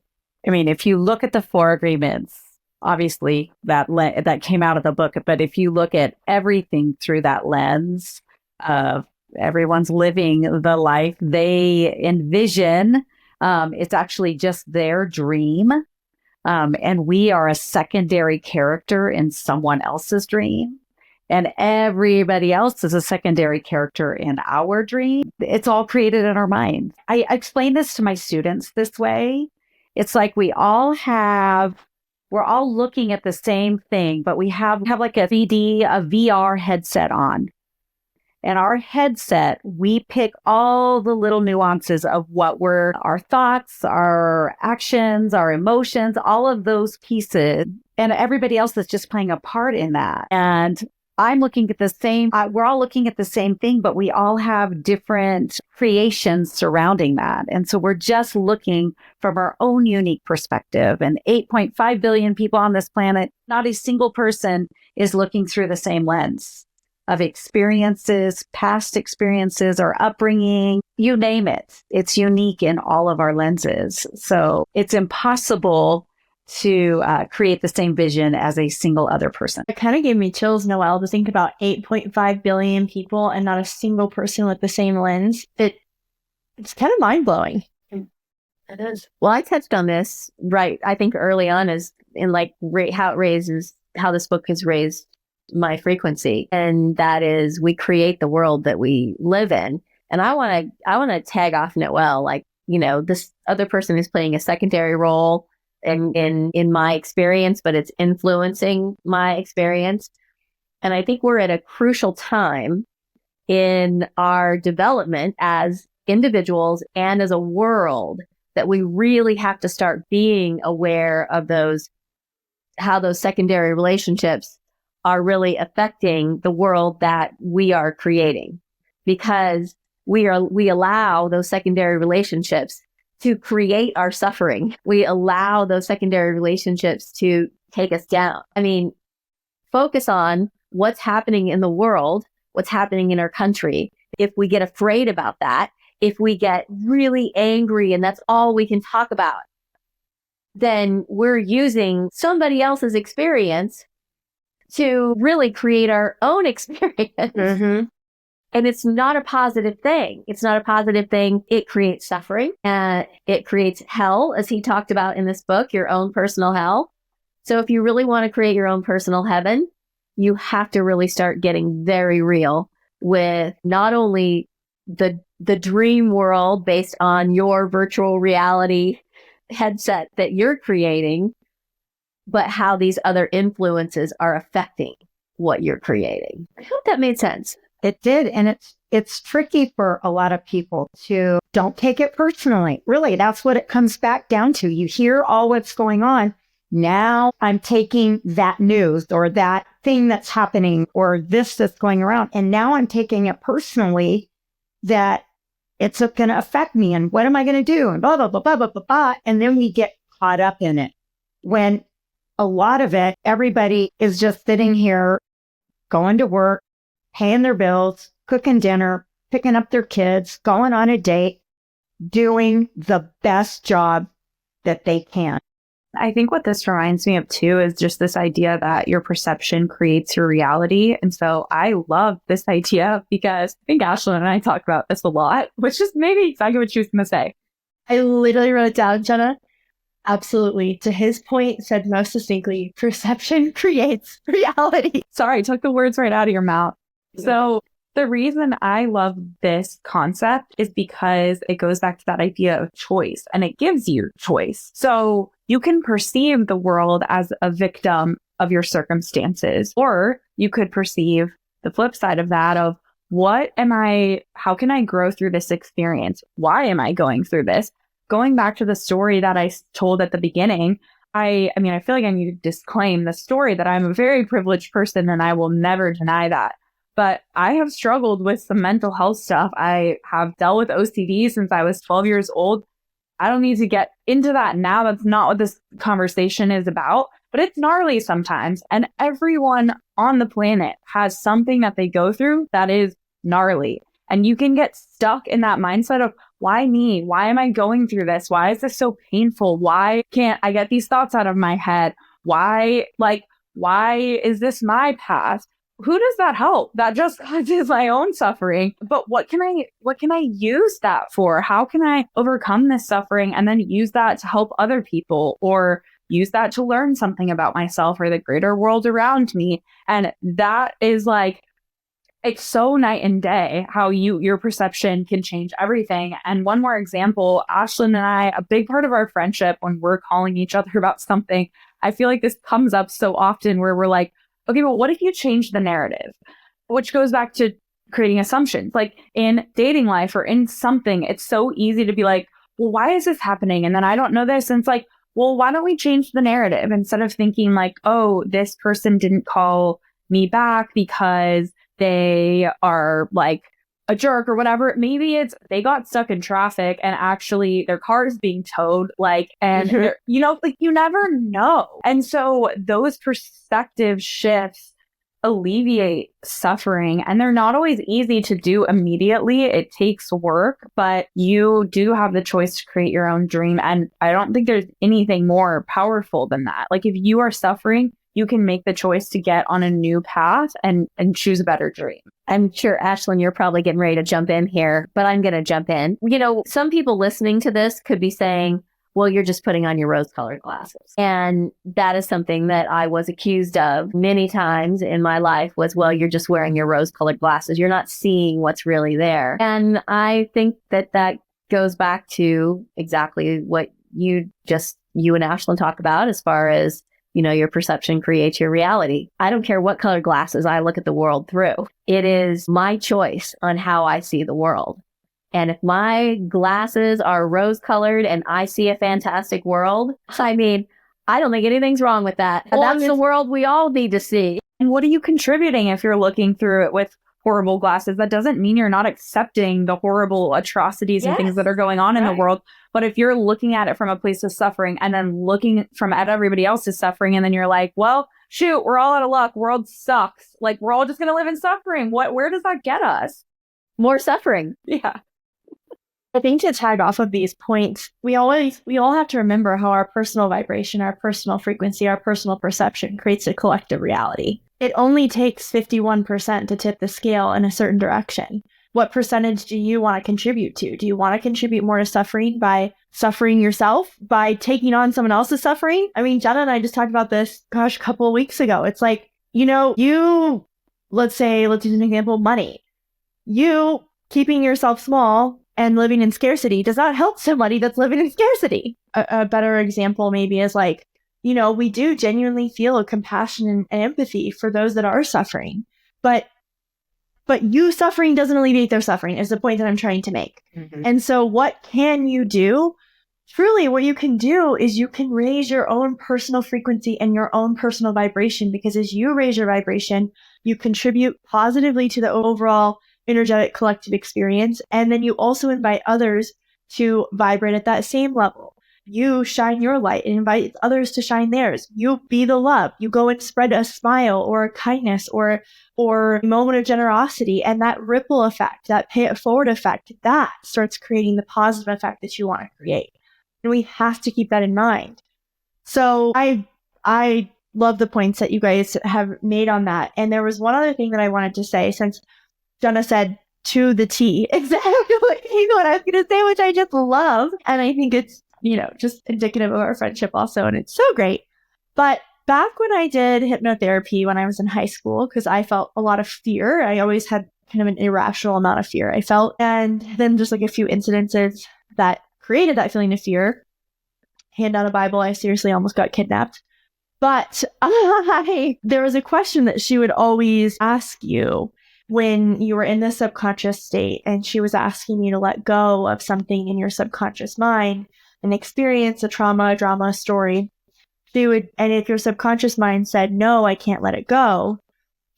I mean, if you look at the 4 agreements, obviously that came out of the book, but if you look at everything through that lens of everyone's living the life they envision, it's actually just their dream. And we are a secondary character in someone else's dream. And everybody else is a secondary character in our dream. It's all created in our mind. I explain this to my students this way. It's like we're all looking at the same thing, but we have like a VR headset on. And our headset, we pick all the little nuances of what were our thoughts, our actions, our emotions, all of those pieces. And everybody else is just playing a part in that. And I'm looking at the same, we're all looking at the same thing, but we all have different creations surrounding that. And so we're just looking from our own unique perspective. And 8.5 billion people on this planet, not a single person is looking through the same lens of experiences, past experiences, or upbringing, you name it. It's unique in all of our lenses. So it's impossible to create the same vision as a single other person. It kind of gave me chills, Noelle, to think about 8.5 billion people and not a single person with the same lens. It's kind of mind-blowing. It is. Well, I touched on this, right, I think early on, as in like how this book has raised my frequency. And that is, we create the world that we live in. And I want to tag off Noelle, like, this other person is playing a secondary role in my experience, but it's influencing my experience. And I think we're at a crucial time in our development as individuals and as a world that we really have to start being aware of how those secondary relationships are really affecting the world that we are creating, because we allow those secondary relationships to create our suffering. We allow those secondary relationships to take us down. I mean, focus on what's happening in the world, what's happening in our country, if we get afraid about that, if we get really angry and that's all we can talk about, then we're using somebody else's experience to really create our own experience. Mm-hmm. And it's not a positive thing. It's not a positive thing. It creates suffering and it creates hell, as he talked about in this book, your own personal hell. So if you really want to create your own personal heaven, you have to really start getting very real with not only the dream world based on your virtual reality headset that you're creating, but how these other influences are affecting what you're creating. I hope that made sense. It did. And it's tricky for a lot of people to don't take it personally. Really, that's what it comes back down to. You hear all what's going on. Now I'm taking that news or that thing that's happening or this that's going around. And now I'm taking it personally that it's going to affect me. And what am I going to do? And blah, blah, blah, blah, blah, blah, blah. And then we get caught up in it when a lot of it, everybody is just sitting here going to work, paying their bills, cooking dinner, picking up their kids, going on a date, doing the best job that they can. I think what this reminds me of too is just this idea that your perception creates your reality. And so I love this idea because I think Ashlyn and I talk about this a lot, which is maybe exactly what she was going to say. I literally wrote it down, Jenna. Absolutely. To his point, said most succinctly, perception creates reality. Sorry, I took the words right out of your mouth. So the reason I love this concept is because it goes back to that idea of choice and it gives you choice. So you can perceive the world as a victim of your circumstances, or you could perceive the flip side of that of how can I grow through this experience? Why am I going through this? Going back to the story that I told at the beginning, I feel like I need to disclaim the story that I'm a very privileged person and I will never deny that. But I have struggled with some mental health stuff. I have dealt with OCD since I was 12 years old. I don't need to get into that now. That's not what this conversation is about. But it's gnarly sometimes. And everyone on the planet has something that they go through that is gnarly. And you can get stuck in that mindset of, why me? Why am I going through this? Why is this so painful? Why can't I get these thoughts out of my head? Why is this my path? Who does that help? That just causes my own suffering. But what can I use that for? How can I overcome this suffering and then use that to help other people or use that to learn something about myself or the greater world around me? And that is like, it's so night and day how your perception can change everything. And one more example, Ashlyn and I, a big part of our friendship when we're calling each other about something, I feel like this comes up so often where we're like, okay, well, what if you change the narrative? Which goes back to creating assumptions. Like in dating life or in something, it's so easy to be like, well, why is this happening? And then I don't know this. And it's like, well, why don't we change the narrative instead of thinking like, oh, this person didn't call me back because they are like a jerk or whatever. Maybe it's they got stuck in traffic and actually their car is being towed, you never know. And so those perspective shifts alleviate suffering, and they're not always easy to do immediately. It takes work, but you do have the choice to create your own dream. And I don't think there's anything more powerful than that. Like if you are suffering, you can make the choice to get on a new path and choose a better dream. I'm sure, Ashlyn, you're probably getting ready to jump in here, but I'm going to jump in. Some people listening to this could be saying, well, you're just putting on your rose-colored glasses. And that is something that I was accused of many times in my life was, well, you're just wearing your rose-colored glasses. You're not seeing what's really there. And I think that goes back to exactly what you and Ashlyn talk about as far as your perception creates your reality. I don't care what colored glasses I look at the world through. It is my choice on how I see the world. And if my glasses are rose-colored and I see a fantastic world, I don't think anything's wrong with that. And that's the world we all need to see. And what are you contributing if you're looking through it with horrible glasses? That doesn't mean you're not accepting the horrible atrocities and things that are going on in the world. But if you're looking at it from a place of suffering and then looking at everybody else's suffering, and then you're like, well, shoot, we're all out of luck. World sucks. Like, we're all just going to live in suffering. Where does that get us? More suffering. Yeah. I think to tag off of these points, we all have to remember how our personal vibration, our personal frequency, our personal perception creates a collective reality. It only takes 51% to tip the scale in a certain direction. What percentage do you want to contribute to? Do you want to contribute more to suffering by suffering yourself, by taking on someone else's suffering? I mean, Jenna and I just talked about this, a couple of weeks ago. It's like, let's use an example, money. You keeping yourself small and living in scarcity does not help somebody that's living in scarcity. A better example maybe is like, we do genuinely feel a compassion and empathy for those that are suffering, but you suffering doesn't alleviate their suffering is the point that I'm trying to make. Mm-hmm. And so what can you do? Truly, what you can do is you can raise your own personal frequency and your own personal vibration, because as you raise your vibration, you contribute positively to the overall energetic collective experience. And then you also invite others to vibrate at that same level. You shine your light and invite others to shine theirs. You be the love. You go and spread a smile or a kindness or a moment of generosity. And that ripple effect, that pay it forward effect, that starts creating the positive effect that you want to create. And we have to keep that in mind. So I love the points that you guys have made on that. And there was one other thing that I wanted to say, since Jenna said to the T exactly what I was going to say, which I just love. And I think it's, just indicative of our friendship also. And it's so great. But back when I did hypnotherapy when I was in high school, because I felt a lot of fear, I always had kind of an irrational amount of fear I felt. And then just like a few incidences that created that feeling of fear. Hand out a Bible, I seriously almost got kidnapped. But there was a question that she would always ask you when you were in the subconscious state, and she was asking you to let go of something in your subconscious mind, an experience, a trauma, a drama, a story. And if your subconscious mind said, no, I can't let it go,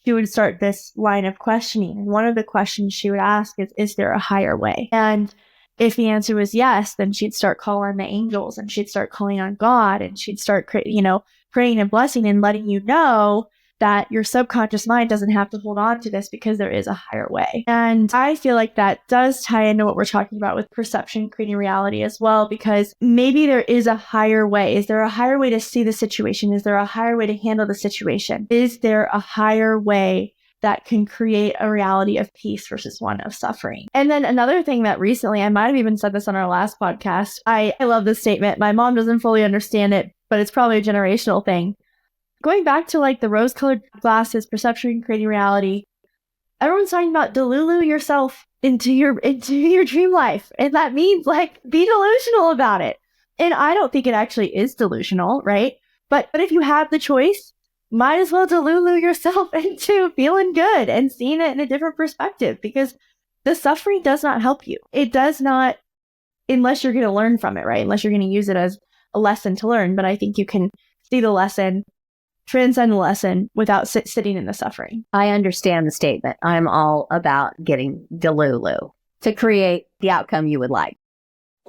she would start this line of questioning. And one of the questions she would ask is there a higher way? And if the answer was yes, then she'd start calling the angels, and she'd start calling on God, and she'd start, praying and blessing and letting you know that your subconscious mind doesn't have to hold on to this because there is a higher way. And I feel like that does tie into what we're talking about with perception creating reality as well, because maybe there is a higher way. Is there a higher way to see the situation? Is there a higher way to handle the situation? Is there a higher way that can create a reality of peace versus one of suffering? And then another thing that recently, I might have even said this on our last podcast, I love this statement. My mom doesn't fully understand it, but it's probably a generational thing. Going back to like the rose-colored glasses, perception creating reality, everyone's talking about delulu yourself into your dream life. And that means like be delusional about it. And I don't think it actually is delusional, right? But if you have the choice, might as well delulu yourself into feeling good and seeing it in a different perspective, because the suffering does not help you. It does not, unless you're going to learn from it, right? Unless you're going to use it as a lesson to learn. But I think you can see the lesson, transcend the lesson without sitting in the suffering. I understand the statement. I'm all about getting delulu to create the outcome you would like.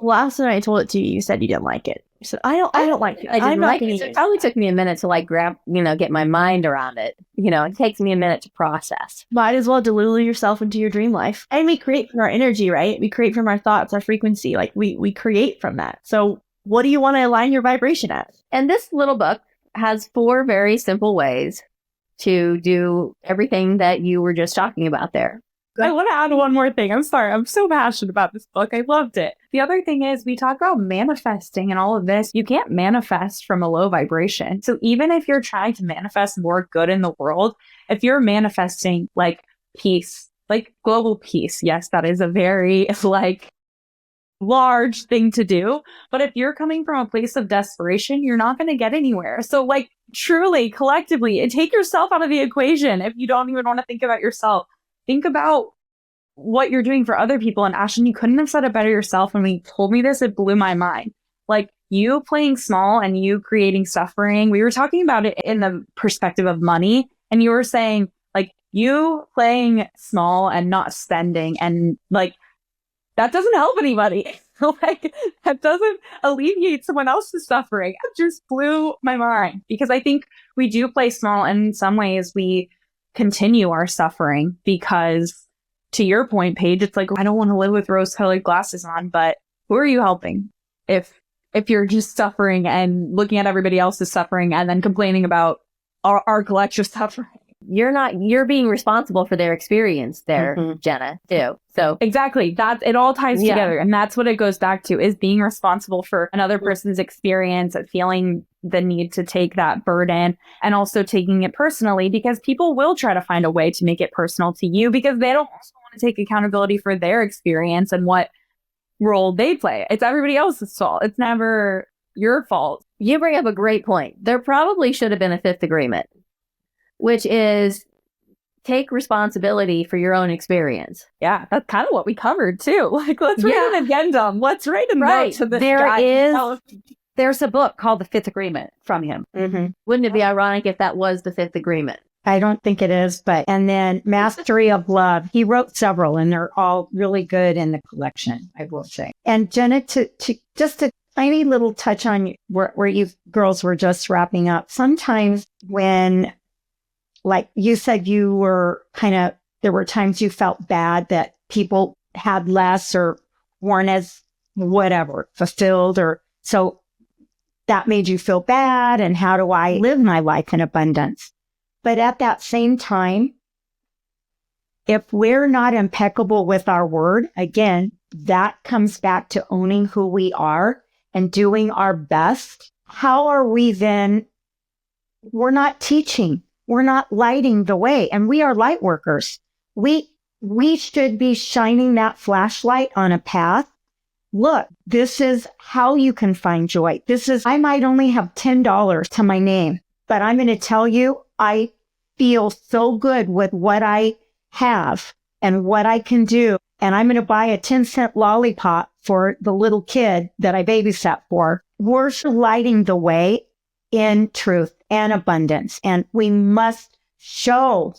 Last time I told it to you, you said you didn't like it. You said, I don't like it. I didn't like it. It probably took me a minute to like get my mind around it. It takes me a minute to process. Might as well delulu yourself into your dream life. And we create from our energy, right? We create from our thoughts, our frequency. Like we create from that. So what do you want to align your vibration at? And this little book has 4 very simple ways to do everything that you were just talking about there. I want to add one more thing. I'm sorry. I'm so passionate about this book. I loved it. The other thing is we talk about manifesting and all of this. You can't manifest from a low vibration. So even if you're trying to manifest more good in the world, if you're manifesting like peace, like global peace, yes, that is a very large thing to do. But if you're coming from a place of desperation, you're not going to get anywhere. So truly, collectively, take yourself out of the equation. If you don't even want to think about yourself, think about what you're doing for other people. And Ashton, you couldn't have said it better yourself. When you told me this, it blew my mind. Like you playing small and you creating suffering. We were talking about it in the perspective of money. And you were saying you playing small and not spending and that doesn't help anybody. Like, that doesn't alleviate someone else's suffering. It just blew my mind, because I think we do play small, and in some ways we continue our suffering because, to your point, Paige, it's like, I don't want to live with rose-colored glasses on, but who are you helping if you're just suffering and looking at everybody else's suffering and then complaining about our collective suffering? You're being responsible for their experience there, Jenna, too. So exactly, it all ties Yeah. together. And that's what it goes back to, is being responsible for another person's experience and feeling the need to take that burden, and also taking it personally, because people will try to find a way to make it personal to you because they don't also want to take accountability for their experience and what role they play. It's everybody else's fault. It's never your fault. you bring up a great point. There probably should have been a fifth agreement, which is take responsibility for your own experience. Yeah, that's kind of what we covered too. Like, let's write an addendum. Let's write a note to this guy. There's a book called The Fifth Agreement from him. Wouldn't it be ironic if that was the fifth agreement? I don't think it is, and then Mastery of Love. He wrote several, and they're all really good in the collection, I will say. And Jenna, to just a tiny little touch on where you girls were just wrapping up. Sometimes when, like you said, you were there were times you felt bad that people had less or weren't as fulfilled, or so that made you feel bad. And how do I live my life in abundance? But at that same time, if we're not impeccable with our word, again, that comes back to owning who we are and doing our best. How are we then? We're not teaching. We're not lighting the way. And we are light workers. We should be shining that flashlight on a path. Look, this is how you can find joy. I might only have $10 to my name, but I'm going to tell you, I feel so good with what I have and what I can do. And I'm going to buy a 10-cent lollipop for the little kid that I babysat for. We're lighting the way in truth and abundance. And we must show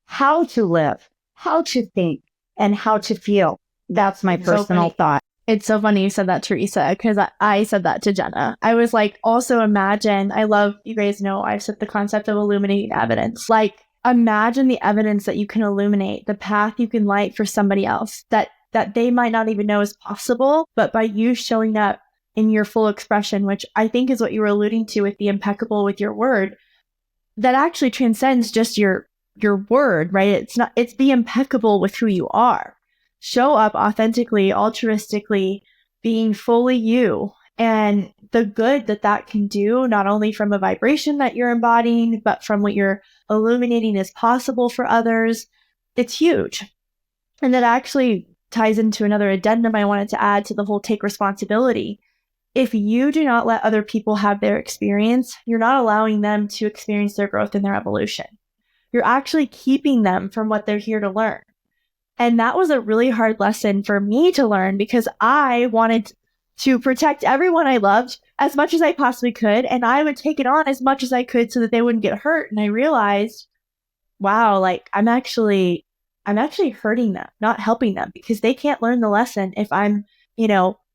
how to live, how to think, and how to feel. That's my personal thought. It's so funny you said that, Teresa, because I said that to Jenna. I was like, also imagine, I love, you guys know, I've said the concept of illuminating evidence. Like, imagine the evidence that you can illuminate, the path you can light for somebody else that they might not even know is possible, but by you showing up in your full expression, which I think is what you were alluding to with the impeccable with your word, that actually transcends just your word, right? It's be impeccable with who you are. Show up authentically, altruistically, being fully you, and the good that can do, not only from a vibration that you're embodying, but from what you're illuminating is possible for others. It's huge. And that actually ties into another addendum I wanted to add to the whole take responsibility. If you do not let other people have their experience, you're not allowing them to experience their growth and their evolution. You're actually keeping them from what they're here to learn. And that was a really hard lesson for me to learn, because I wanted to protect everyone I loved as much as I possibly could. And I would take it on as much as I could so that they wouldn't get hurt. And I realized, wow, like I'm actually hurting them, not helping them, because they can't learn the lesson if I'm,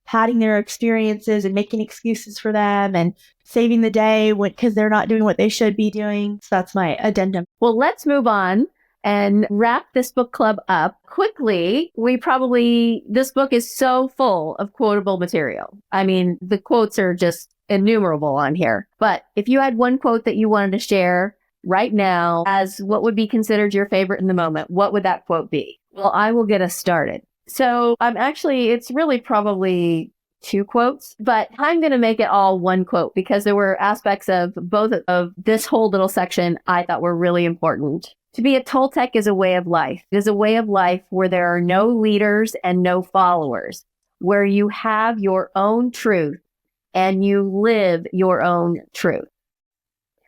padding their experiences and making excuses for them and saving the day because they're not doing what they should be doing. So that's my addendum. Well, let's move on and wrap this book club up quickly. This book is so full of quotable material. I mean, the quotes are just innumerable on here. But if you had one quote that you wanted to share right now as what would be considered your favorite in the moment, what would that quote be? Well, I will get us started. So it's really probably two quotes, but I'm going to make it all one quote because there were aspects of both of this whole little section I thought were really important. To be a Toltec is a way of life. It is a way of life where there are no leaders and no followers, where you have your own truth and you live your own truth.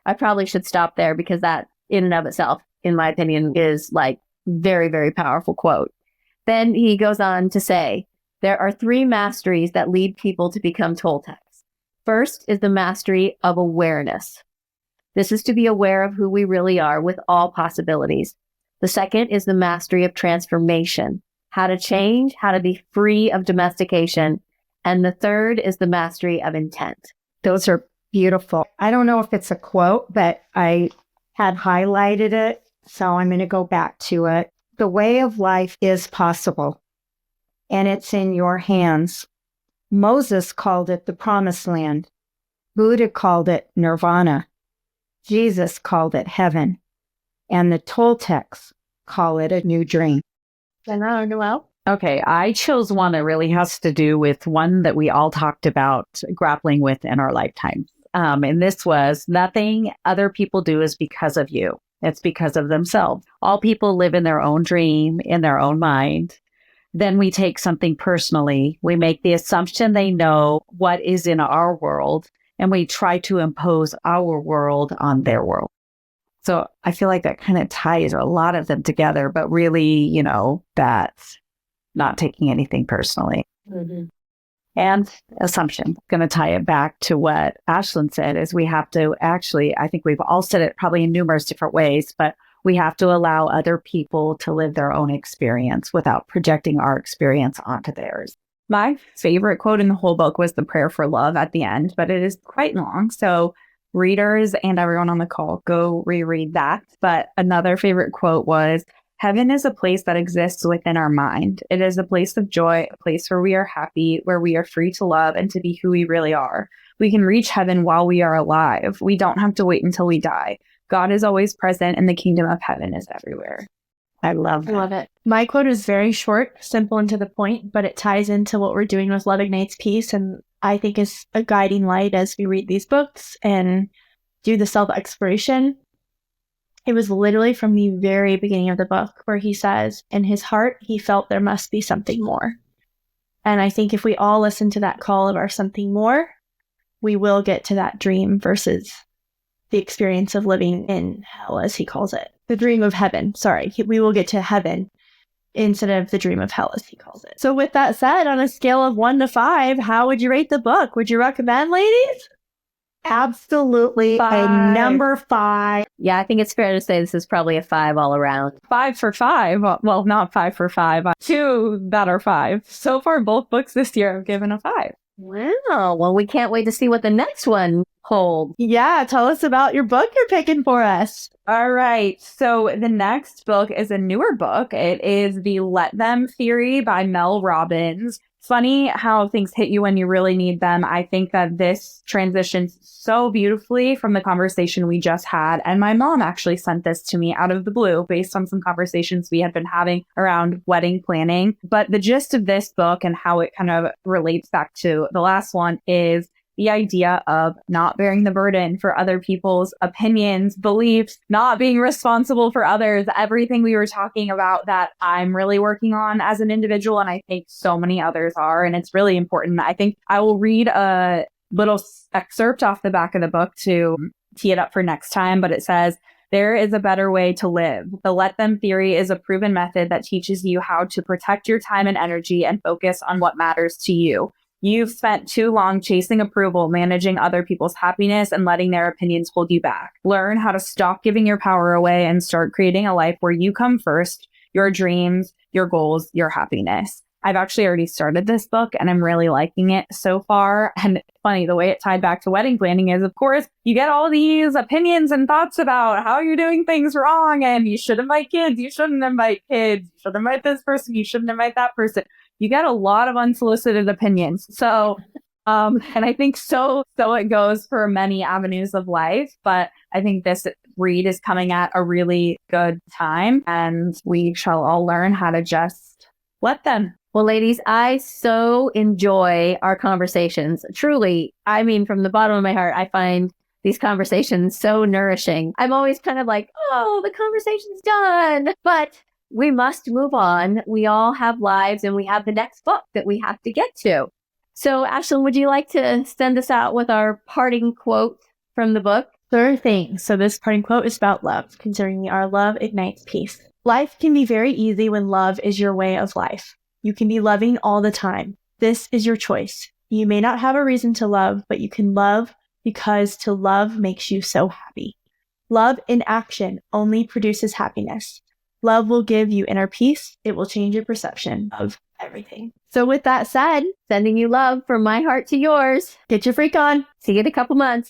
I probably should stop there because that in and of itself, in my opinion, is like very, very powerful quote. Then he goes on to say, there are three masteries that lead people to become Toltecs. First is the mastery of awareness. This is to be aware of who we really are with all possibilities. The second is the mastery of transformation, how to change, how to be free of domestication, And the third is the mastery of intent. Those are beautiful. I don't know if it's a quote, but I had highlighted it, so I'm going to go back to it. The way of life is possible, and it's in your hands. Moses called it the promised land. Buddha called it nirvana. Jesus called it heaven. And the Toltecs call it a new dream. Jenna or Noelle? Okay, I chose one that really has to do with one that we all talked about grappling with in our lifetime. And this was, nothing other people do is because of you. It's because of themselves. All people live in their own dream, in their own mind. Then we take something personally. We make the assumption they know what is in our world, and we try to impose our world on their world. So I feel like that kind of ties a lot of them together, but really, that's not taking anything personally. Mm-hmm. And assumption. Going to tie it back to what Ashlyn said is we have to actually, I think we've all said it probably in numerous different ways, but we have to allow other people to live their own experience without projecting our experience onto theirs. My favorite quote in the whole book was the prayer for love at the end, but it is quite long. So readers and everyone on the call, go reread that. But another favorite quote was, heaven is a place that exists within our mind. It is a place of joy, a place where we are happy, where we are free to love and to be who we really are. We can reach heaven while we are alive. We don't have to wait until we die. God is always present and the kingdom of heaven is everywhere. I love that. I love it. My quote is very short, simple, and to the point, but it ties into what we're doing with Love Ignites Peace, and I think is a guiding light as we read these books and do the self-exploration. It was literally from the very beginning of the book where he says, in his heart, he felt there must be something more. And I think if we all listen to that call of our something more, we will get to that dream versus the experience of living in hell, as he calls it. The dream of heaven. Sorry, we will get to heaven instead of the dream of hell, as he calls it. So with that said, on a scale of 1 to 5, how would you rate the book? Would you recommend, ladies? Absolutely 5. a number 5. Yeah, I think it's fair to say this is probably a 5 all around. 5 for 5. Well, not 5 for 5. 2 that are 5. So far, both books this year have given a 5. Wow. Well, we can't wait to see what the next one holds. Yeah, tell us about your book you're picking for us. All right. So the next book is a newer book. It is The Let Them Theory by Mel Robbins. Funny how things hit you when you really need them. I think that this transitions so beautifully from the conversation we just had. And my mom actually sent this to me out of the blue based on some conversations we had been having around wedding planning. But the gist of this book and how it kind of relates back to the last one is the idea of not bearing the burden for other people's opinions, beliefs, not being responsible for others, everything we were talking about that I'm really working on as an individual. And I think so many others are. And it's really important. I think I will read a little excerpt off the back of the book to tee it up for next time. But it says, there is a better way to live. The Let Them theory is a proven method that teaches you how to protect your time and energy and focus on what matters to you. You've spent too long chasing approval, managing other people's happiness, and letting their opinions hold you back. Learn how to stop giving your power away and start creating a life where you come first, your dreams, your goals, your happiness. I've actually already started this book and I'm really liking it so far. And funny, the way it tied back to wedding planning is, of course, you get all these opinions and thoughts about how you're doing things wrong and you should invite kids, you shouldn't invite kids, you should invite this person, you shouldn't invite that person. You get a lot of unsolicited opinions. So, and I think so it goes for many avenues of life, but I think this read is coming at a really good time and we shall all learn how to just let them. Well, ladies, I so enjoy our conversations. Truly, I mean, from the bottom of my heart, I find these conversations so nourishing. I'm always kind of like, oh, the conversation's done. But we must move on. We all have lives and we have the next book that we have to get to. So, Ashlyn, would you like to send us out with our parting quote from the book? Sure thing. So this parting quote is about love, considering our love ignites peace. Life can be very easy when love is your way of life. You can be loving all the time. This is your choice. You may not have a reason to love, but you can love because to love makes you so happy. Love in action only produces happiness. Love will give you inner peace. It will change your perception of everything. So with that said, Sending you love from my heart to yours. get your freak on. See you in a couple months.